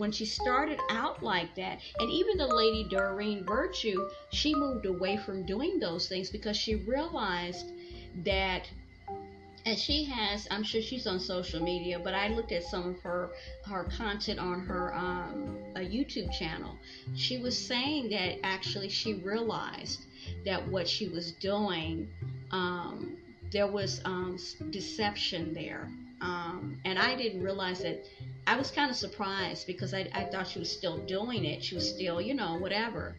when she started out like that, and even the lady Doreen Virtue, she moved away from doing those things because she realized that, and she has, I'm sure she's on social media, but I looked at some of her content on her a YouTube channel. She was saying that actually she realized that what she was doing, um, there was deception there, and I didn't realize that. I was kind of surprised because I thought she was still doing it. She was still, whatever.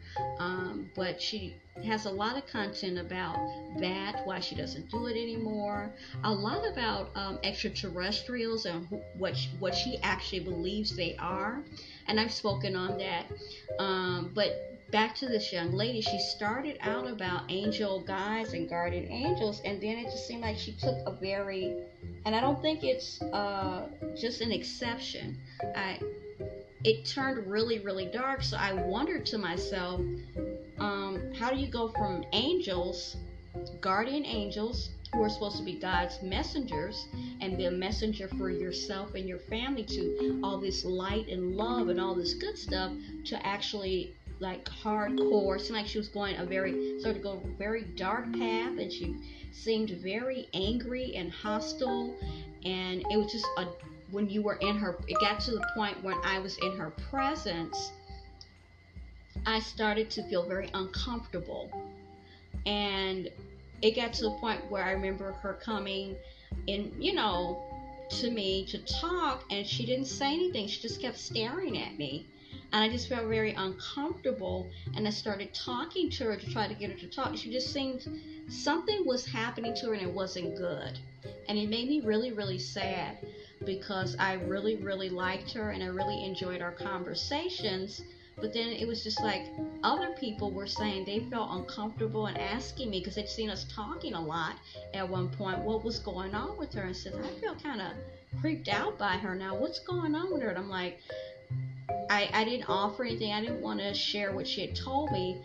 But she has a lot of content about that, why she doesn't do it anymore. A lot about extraterrestrials and what she actually believes they are. And I've spoken on that. But back to this young lady, she started out about angel guides and guardian angels, and then it just seemed like she took a very, and I don't think it's just an exception. I It turned really, really dark. So I wondered to myself, how do you go from angels, guardian angels, who are supposed to be God's messengers, and the messenger for yourself and your family, to all this light and love and all this good stuff, to actually like hardcore. It seemed like she was going started to go a very dark path, and she seemed very angry and hostile. And it was just when you were in her, it got to the point when I was in her presence, I started to feel very uncomfortable. And it got to the point where I remember her coming in, to me to talk, and she didn't say anything. She just kept staring at me. And I just felt very uncomfortable, and I started talking to her to try to get her to talk. She just seemed, something was happening to her, and it wasn't good. And it made me really, really sad, because I really, really liked her, and I really enjoyed our conversations. But then it was just like other people were saying they felt uncomfortable and asking me, because they'd seen us talking a lot at one point, what was going on with her. And said, I feel kind of creeped out by her now. What's going on with her? And I'm like, I didn't offer anything. I didn't want to share what she had told me.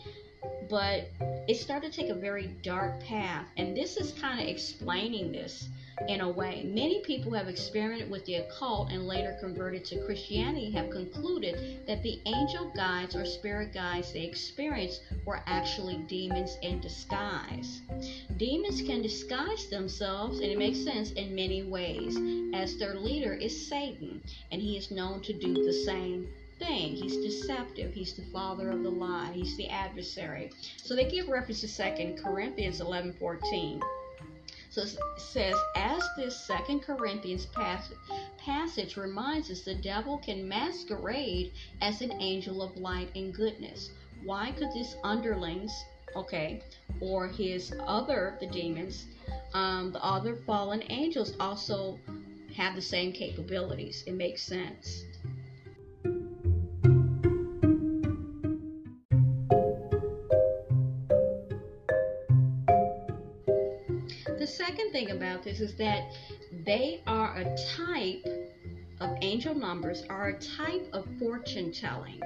But it started to take a very dark path. And this is kind of explaining this in a way. Many people who have experimented with the occult and later converted to Christianity have concluded that the angel guides or spirit guides they experienced were actually demons in disguise. Demons can disguise themselves, and it makes sense, in many ways, as their leader is Satan, and he is known to do the same thing. He's deceptive. He's the father of the lie. He's the adversary. So they give reference to 2 Corinthians 11:14. So it says, as this 2 Corinthians passage reminds us, the devil can masquerade as an angel of light and goodness. Why could his underlings, or the demons, the other fallen angels, also have the same capabilities? It makes sense. The second thing about this is that they are a type of angel numbers, are a type of fortune telling.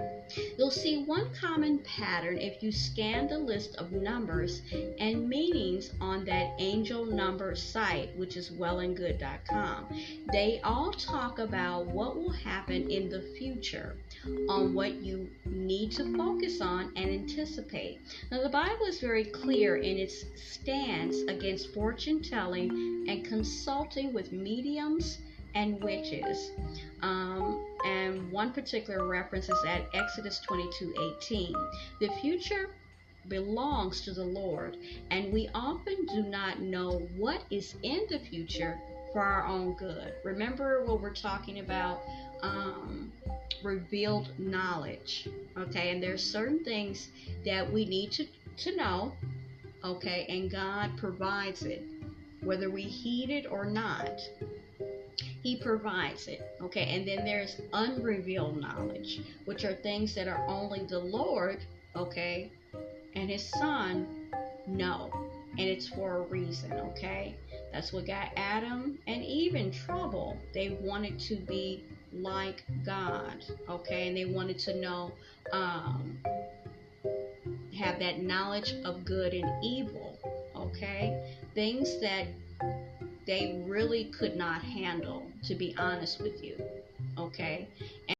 You'll see one common pattern if you scan the list of numbers and meanings on that angel number site, which is wellandgood.com. They all talk about what will happen in the future, on what you need to focus on and anticipate. Now, the Bible is very clear in its stance against fortune telling and consulting with mediums and witches. And one particular reference is at Exodus 22:18. The future belongs to the Lord, and we often do not know what is in the future for our own good. Remember what we're talking about, revealed knowledge, and there's certain things that we need to know, and God provides it, whether we heed it or not. He provides it, and then there's unrevealed knowledge, which are things that are only the Lord, and His Son know, and it's for a reason, That's what got Adam and Eve in trouble. They wanted to be like God, and they wanted to know, have that knowledge of good and evil, things that they really could not handle, to be honest with you,